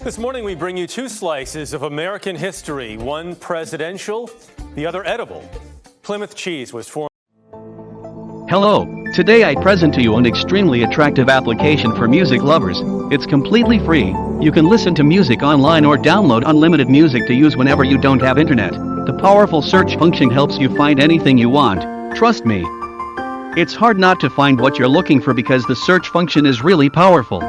This morning we bring you two slices of American history, one presidential, the other edible. Plymouth cheese was formed. Hello, today I present to you an extremely attractive application for music lovers. It's completely free. You can listen to music online or download unlimited music to use whenever you don't have internet. The powerful search function helps you find anything you want. Trust me. It's hard not to find what you're looking for because the search function is really powerful.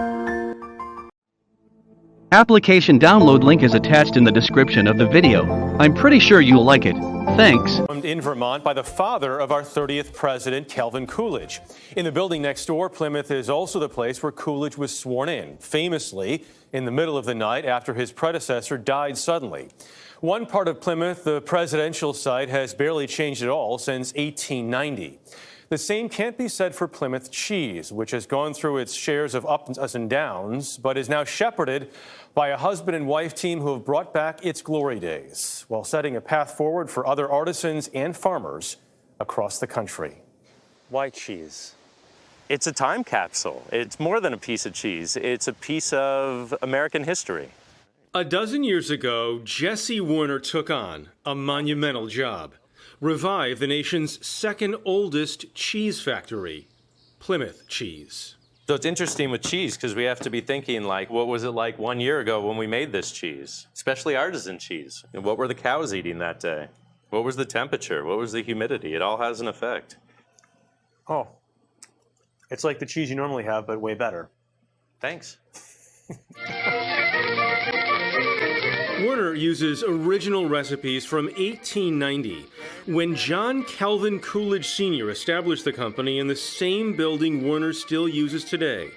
Application download link is attached in the description of the video. I'm pretty sure you'll like it. Thanks. Formed in Vermont by the father of our 30th president, Calvin Coolidge. In the building next door, Plymouth is also the place where Coolidge was sworn in, famously in the middle of the night after his predecessor died suddenly. One part of Plymouth, the presidential site, has barely changed at all since 1890. The same can't be said for Plymouth cheese, which has gone through its shares of ups and downs, but is now shepherded by a husband and wife team who have brought back its glory days, while setting a path forward for other artisans and farmers across the country. Why cheese? It's a time capsule. It's more than a piece of cheese. It's a piece of American history. A dozen years ago, Jesse Warner took on a monumental job. Revive the nation's second oldest cheese factory, Plymouth cheese. So it's interesting with cheese because we have to be thinking like, what was it like 1 year ago when we made this cheese, especially artisan cheese? And what were the cows eating that day? What was the temperature? What was the humidity? It all has an effect. Oh, it's like the cheese you normally have, but way better. Thanks. Warner uses original recipes from 1890, when John Calvin Coolidge Sr. established the company in the same building Warner still uses today.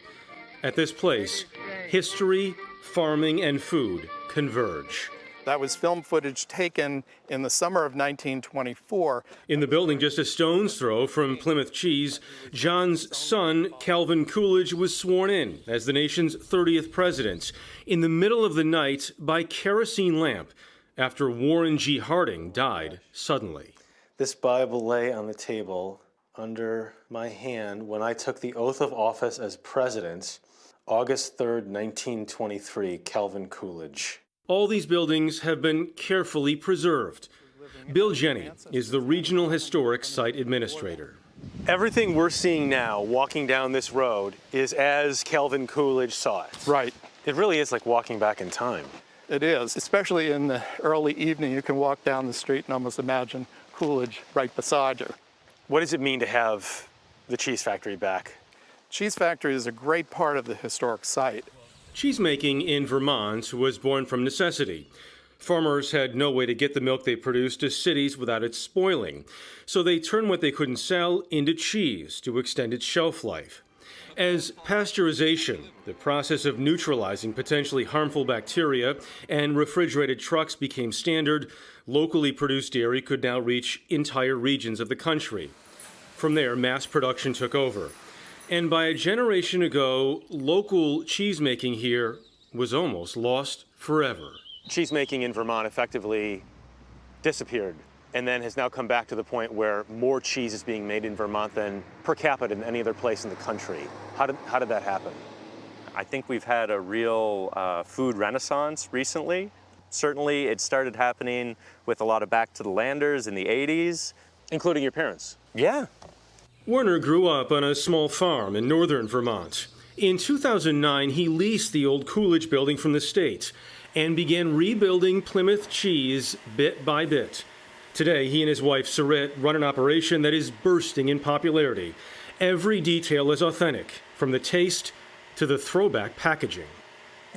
At this place, history, farming, and food converge. That was film footage taken in the summer of 1924. In the building just a stone's throw from Plymouth cheese, John's son, Calvin Coolidge, was sworn in as the nation's 30th president in the middle of the night by kerosene lamp after Warren G. Harding died suddenly. This Bible lay on the table under my hand when I took the oath of office as president, August 3rd, 1923, Calvin Coolidge. All these buildings have been carefully preserved. Bill Jenny is the Regional Historic Site Administrator. Everything we're seeing now, walking down this road, is as Calvin Coolidge saw it. Right. It really is like walking back in time. It is, especially in the early evening. You can walk down the street and almost imagine Coolidge right beside you. What does it mean to have the cheese factory back? Cheese factory is a great part of the historic site. Cheesemaking in Vermont was born from necessity. Farmers had no way to get the milk they produced to cities without it spoiling, so they turned what they couldn't sell into cheese to extend its shelf life. As pasteurization, the process of neutralizing potentially harmful bacteria, and refrigerated trucks became standard, locally produced dairy could now reach entire regions of the country. From there, mass production took over. And by a generation ago, local cheesemaking here was almost lost forever. Cheesemaking in Vermont effectively disappeared and then has now come back to the point where more cheese is being made in Vermont than per capita in any other place in the country. How did that happen? I think we've had a real food renaissance recently. Certainly it started happening with a lot of back to the landers in the 80s. Including your parents? Yeah. Warner grew up on a small farm in northern Vermont. In 2009, he leased the old Coolidge building from the state and began rebuilding Plymouth cheese bit by bit. Today, he and his wife, Sarit, run an operation that is bursting in popularity. Every detail is authentic, from the taste to the throwback packaging.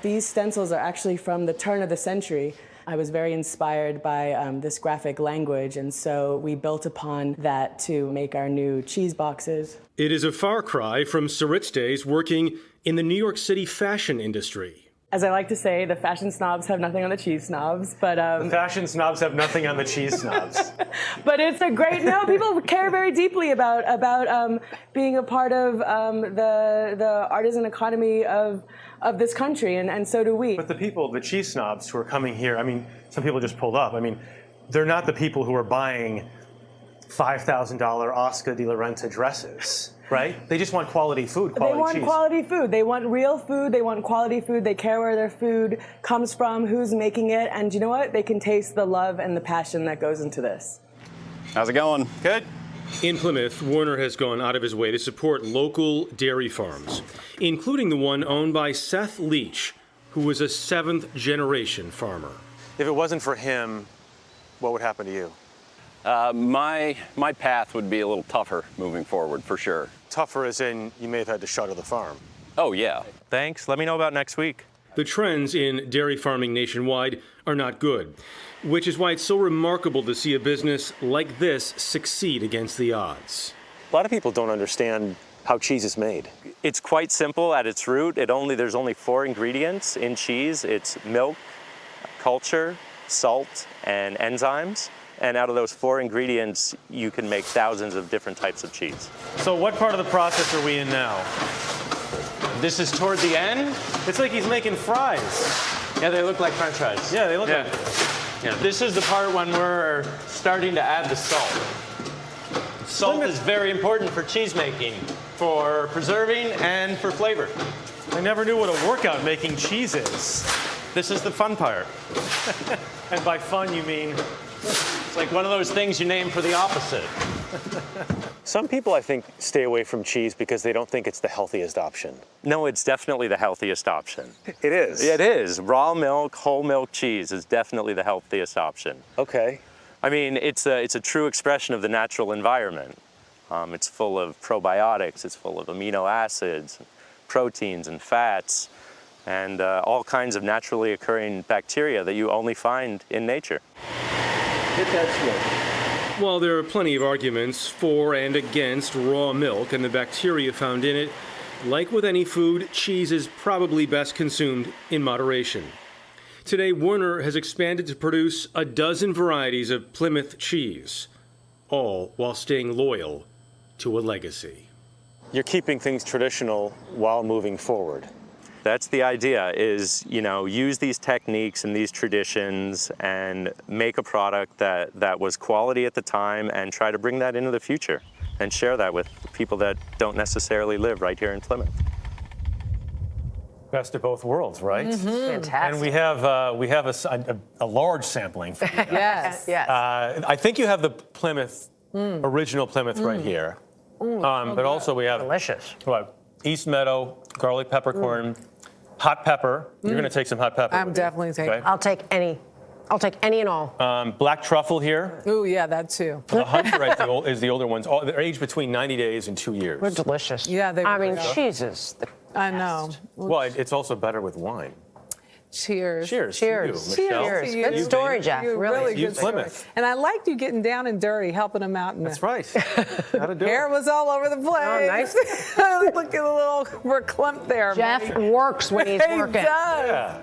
These stencils are actually from the turn of the century. I was very inspired by this graphic language, and so we built upon that to make our new cheese boxes. It is a far cry from Sarit's days working in the New York City fashion industry. As I like to say, the fashion snobs have nothing on the cheese snobs, but the fashion snobs have nothing on the cheese snobs. But it's a great, no, people care very deeply about being a part of the artisan economy of this country, and so do we. But the people, the cheese snobs who are coming here, I mean, some people just pulled up. I mean, they're not the people who are buying $5,000 Oscar de la Renta dresses. right? They just want quality food, They want quality food. They want real food. They want quality food. They care where their food comes from, who's making it, and you know what? They can taste the love and the passion that goes into this. How's it going? Good. In Plymouth, Werner has gone out of his way to support local dairy farms, including the one owned by Seth Leach, who was a 7th-generation farmer. If it wasn't for him, what would happen to you? My path would be a little tougher moving forward, for sure. Tougher as in you may have had to shutter the farm. Oh, yeah. Thanks. Let me know about next week. The trends in dairy farming nationwide are not good, which is why it's so remarkable to see a business like this succeed against the odds. A lot of people don't understand how cheese is made. It's quite simple at its root. There's only 4 ingredients in cheese. It's milk, culture, salt, and enzymes. And out of those 4 ingredients, you can make thousands of different types of cheese. So what part of the process are we in now? This is toward the end. It's like he's making fries. Yeah, they look like French fries. Yeah, they look like. Yeah. This is the part when we're starting to add the salt. Salt is very important for cheese making, for preserving, and for flavor. I never knew what a workout making cheese is. This is the fun part. And by fun, you mean? It's like one of those things you name for the opposite. Some people, I think, stay away from cheese because they don't think it's the healthiest option. No, it's definitely the healthiest option. It is? It is. Raw milk, whole milk cheese is definitely the healthiest option. Okay. I mean, it's a true expression of the natural environment. It's full of probiotics, it's full of amino acids, proteins and fats, and all kinds of naturally occurring bacteria that you only find in nature. Hit that switch. While there are plenty of arguments for and against raw milk and the bacteria found in it, like with any food, cheese is probably best consumed in moderation. Today, Werner has expanded to produce a dozen varieties of Plymouth cheese, all while staying loyal to a legacy. You're keeping things traditional while moving forward. That's the idea, is, use these techniques and these traditions and make a product that was quality at the time and try to bring that into the future and share that with people that don't necessarily live right here in Plymouth. Best of both worlds, right? Fantastic. And we have a large sampling. For you. Yes. Yes. I think you have the Plymouth, original Plymouth right here. But also we have Delicious. what? East Meadow, garlic peppercorn, hot pepper. You're going to take some hot pepper. I'm with you, definitely taking. okay? I'll take any. I'll take any and all. Black truffle here. Ooh, yeah, that too. The Hunter is the older ones. They're aged between 90 days and 2 years. They're delicious. Yeah, they I really mean, are. cheeses. I know. Well, it's also better with wine. Cheers. Cheers. Cheers. To you, Michelle. Cheers. to you. Good story, Jeff. You're Really. You good story. Plymouth. And I liked you getting down and dirty, helping them out. That's right. How to do Hair it. was all over the place. Oh, nice. Look at the little verklempt there. Jeff buddy. works when he's He working. does. Yeah.